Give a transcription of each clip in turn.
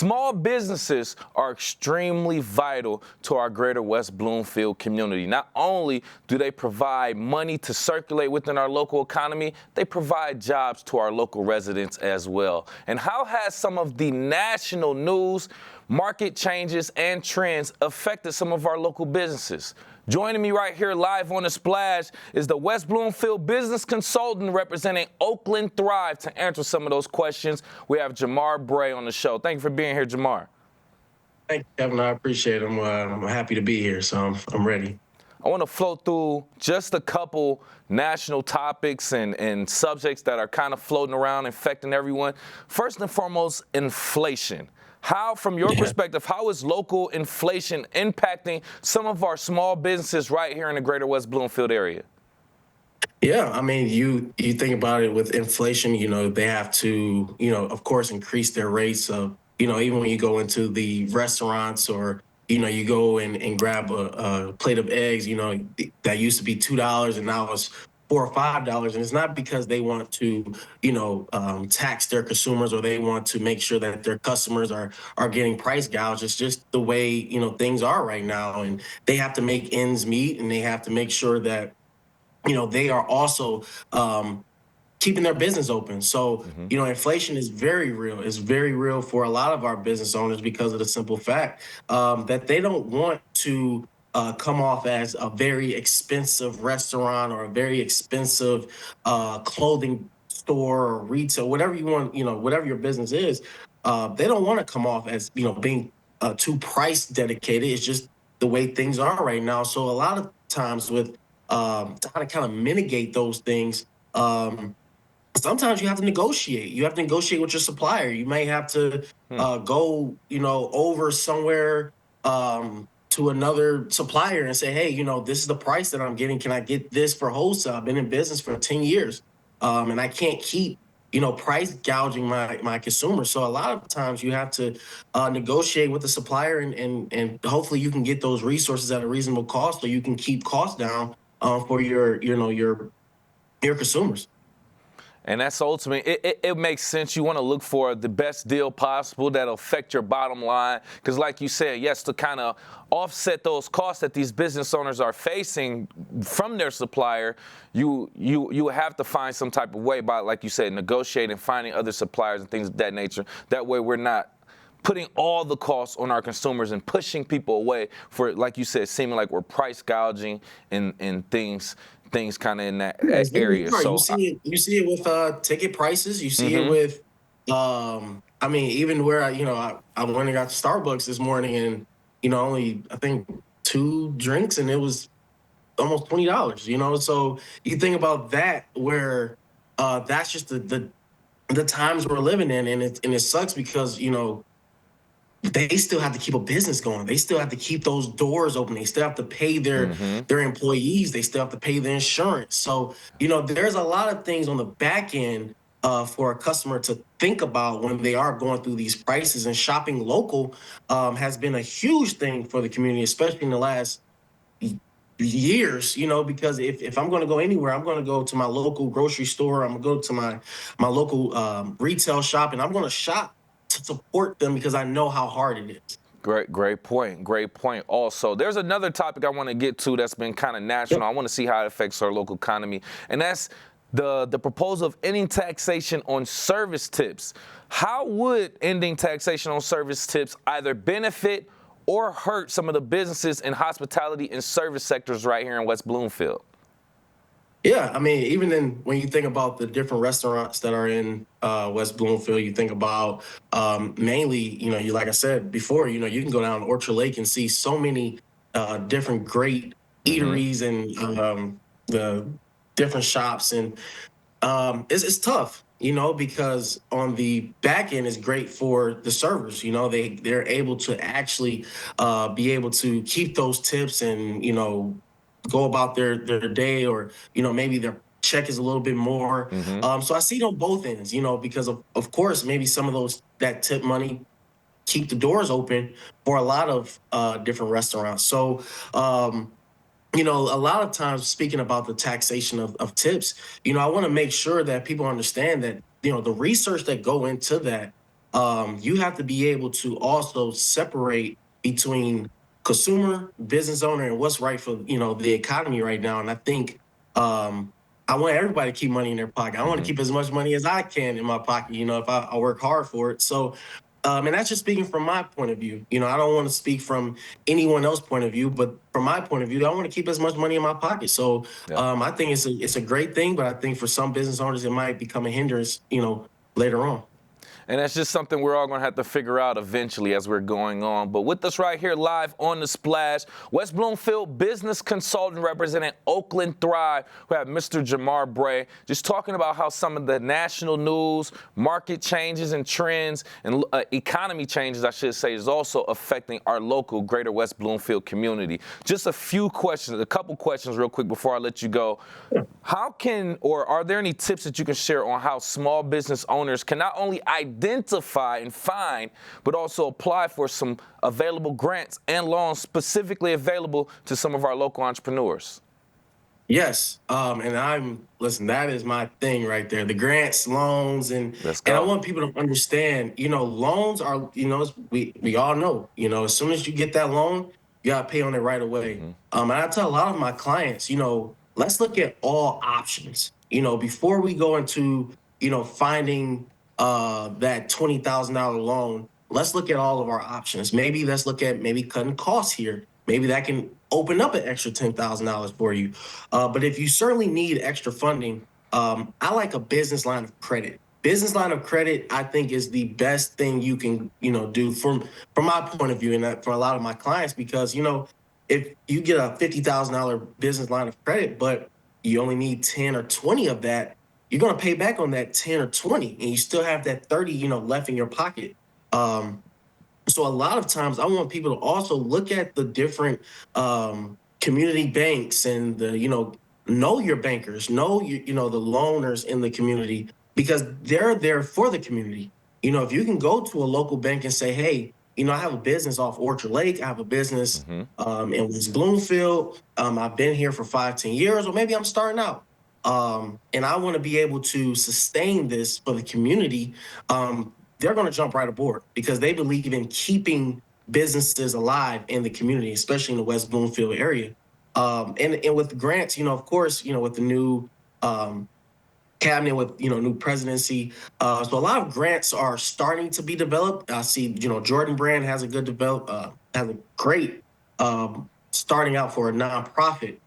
Small businesses are extremely vital to our greater West Bloomfield community. Not only do they provide money to circulate within our local economy, they provide jobs to our local residents as well. And how has some of the national news, market changes, and trends affected some of our local businesses? Joining me right here live on The Splash is the West Bloomfield business consultant representing Oakland Thrive to answer some of those questions. We have Jamar Bray on the show. Thank you for being here, Jamar. Thank you, Kevin. I appreciate it. I'm happy to be here, so I'm ready. I want to flow through just a couple national topics and subjects that are kind of floating around, affecting everyone. First and foremost, inflation. How, from your perspective, how is local inflation impacting some of our small businesses right here in the greater West Bloomfield area? Yeah, I mean, you think about it with inflation, they have to, of course, increase their rates of, even when you go into the restaurants or, you go and grab a plate of eggs, that used to be $2 and now it's $4 or $5, and it's not because they want to, tax their consumers or they want to make sure that their customers are getting price gouged. It's just the way things are right now, and they have to make ends meet, and they have to make sure that they are also keeping their business open. So inflation is very real. It's very real for a lot of our business owners because of the simple fact that they don't want to come off as a very expensive restaurant or a very expensive clothing store or retail, whatever you want, whatever your business is. They don't want to come off as, being too price dedicated. It's just the way things are right now. So a lot of times with to kind of mitigate those things, sometimes you have to negotiate. You have to negotiate with your supplier. You may have to go, over somewhere to another supplier and say, hey, this is the price that I'm getting. Can I get this for wholesale? I've been in business for 10 years, and I can't keep, price gouging my consumers. So a lot of times you have to negotiate with the supplier, and hopefully you can get those resources at a reasonable cost, so you can keep costs down for your consumers. And that's ultimate. It makes sense. You want to look for the best deal possible that'll affect your bottom line. Because like you said, yes, to kind of offset those costs that these business owners are facing from their supplier, you have to find some type of way by, like you said, negotiating, finding other suppliers and things of that nature. That way we're not putting all the costs on our consumers and pushing people away for, like you said, seeming like we're price gouging and things kind of in that area. Right. So you see it with ticket prices. You see it with, I mean, even where I went and got to Starbucks this morning, and only I think 2 drinks, and it was almost $20. So you think about that, where that's just the times we're living in, and it sucks because they still have to keep a business going. They still have to keep those doors open. They still have to pay their employees. They still have to pay their insurance. So, there's a lot of things on the back end for a customer to think about when they are going through these prices. And shopping local has been a huge thing for the community, especially in the last years, because if I'm going to go anywhere, I'm going to go to my local grocery store. I'm going to go to my local retail shop, and I'm going to shop to support them because I know how hard it is. Great point. Also, there's another topic I want to get to that's been kind of national. I want to see how it affects our local economy, and that's the proposal of ending taxation on service tips. How would ending taxation on service tips either benefit or hurt some of the businesses in hospitality and service sectors right here in West Bloomfield? Yeah, I mean, even when you think about the different restaurants that are in West Bloomfield, you think about mainly, you like I said before, you can go down Orchard Lake and see so many different great eateries and the different shops, and it's tough, because on the back end is great for the servers. They're able to actually be able to keep those tips and go about their day, or maybe their check is a little bit more. So I see it on both ends, because of course maybe some of that tip money keep the doors open for a lot of different restaurants. So a lot of times, speaking about the taxation of tips, I want to make sure that people understand that the research that go into that you have to be able to also separate between consumer, business owner, and what's right for the economy right now. And I think I want everybody to keep money in their pocket. I want to Hmm. keep as much money as I can in my pocket. If I work hard for it. So, and that's just speaking from my point of view. I don't want to speak from anyone else's point of view, but from my point of view, I want to keep as much money in my pocket. So, Yeah. I think it's a great thing, but I think for some business owners, it might become a hindrance. Later on. And that's just something we're all going to have to figure out eventually as we're going on. But with us right here live on The Splash, West Bloomfield business consultant representing Oakland Thrive. We have Mr. Jamar Bray just talking about how some of the national news, market changes and trends, and economy changes, I should say, is also affecting our local greater West Bloomfield community. Just a couple questions real quick before I let you go. Are there any tips that you can share on how small business owners can not only identify and find, but also apply for some available grants and loans specifically available to some of our local entrepreneurs? Yes. Listen, that is my thing right there. The grants, loans, and Let's I go. want people to understand, loans are, we all know, as soon as you get that loan, you gotta pay on it right away. Hmm. And I tell a lot of my clients, let's look at all options, before we go into, finding that $20,000 loan. Let's look at all of our options. Maybe let's look at maybe cutting costs here. Maybe that can open up an extra $10,000 for you. But if you certainly need extra funding, I like a business line of credit. Business line of credit, I think, is the best thing you can, do from my point of view, and for a lot of my clients, because if you get a $50,000 business line of credit, but you only need 10 or 20 of that, you're going to pay back on that 10 or 20, and you still have that 30, left in your pocket. Um, so a lot of times I want people to also look at the different community banks and know your bankers, the loaners in the community, because they're there for the community. If you can go to a local bank and say, hey, I have a business off Orchard Lake, I have a business Hmm. in West Bloomfield, I've been here for 5, 10 years, or maybe I'm starting out. And I want to be able to sustain this for the community. They're going to jump right aboard because they believe in keeping businesses alive in the community, especially in the West Bloomfield area. And with grants, of course, with the new um, cabinet, with new presidency, so a lot of grants are starting to be developed. I see, Jordan Brand has a good has a great starting out for a nonprofit.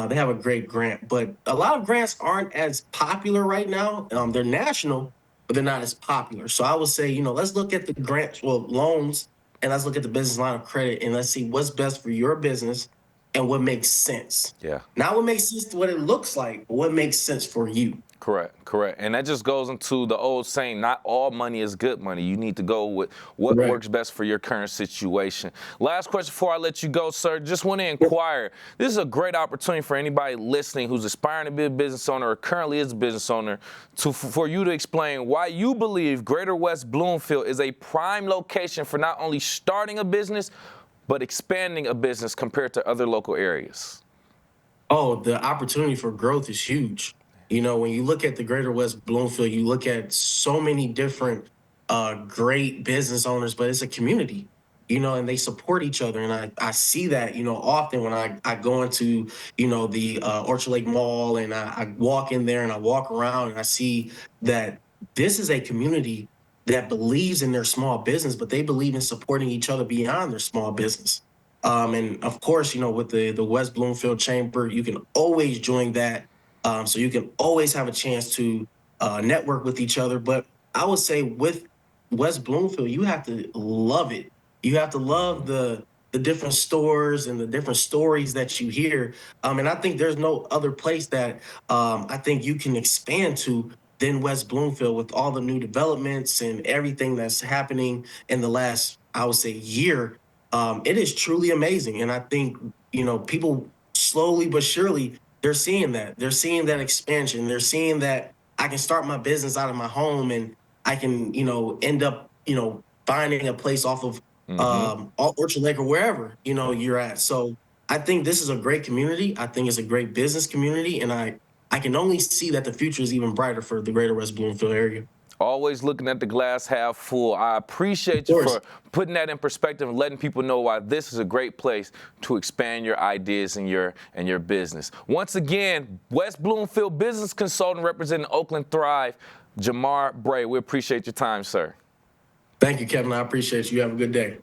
They have a great grant, but a lot of grants aren't as popular right now. They're national, but they're not as popular. So I would say, let's look at the grants, well, loans, and let's look at the business line of credit, and let's see what's best for your business and what makes sense. Yeah. Not what makes sense to what it looks like, but what makes sense for you. Correct. And that just goes into the old saying, not all money is good money. You need to go with what Correct. works best for your current situation. Last question before I let you go, sir. Just want to inquire. This is a great opportunity for anybody listening who's aspiring to be a business owner or currently is a business owner for you to explain why you believe Greater West Bloomfield is a prime location for not only starting a business, but expanding a business compared to other local areas. Oh, the opportunity for growth is huge. When you look at the Greater West Bloomfield, you look at so many different great business owners, but it's a community, and they support each other. And I see that, often when I go into, the Orchard Lake Mall, and I walk in there and I walk around and I see that this is a community that believes in their small business, but they believe in supporting each other beyond their small business. And of course, with the West Bloomfield Chamber, you can always join that. So you can always have a chance to network with each other. But I would say with West Bloomfield, you have to love it. You have to love the different stores and the different stories that you hear. And I think there's no other place that I think you can expand to than West Bloomfield, with all the new developments and everything that's happening in the last, I would say, year. It is truly amazing. And I think, people slowly but surely, they're seeing that. They're seeing that expansion. They're seeing that I can start my business out of my home, and I can, end up, finding a place off of Hmm. Orchard Lake or wherever, you're at. So I think this is a great community. I think it's a great business community. And I can only see that the future is even brighter for the greater West Bloomfield area. Always looking at the glass half full. I appreciate you course. for putting that in perspective and letting people know why this is a great place to expand your ideas and your business. Once again, West Bloomfield business consultant representing Oakland Thrive, Jamar Bray. We appreciate your time, sir. Thank you, Kevin. I appreciate you. Have a good day.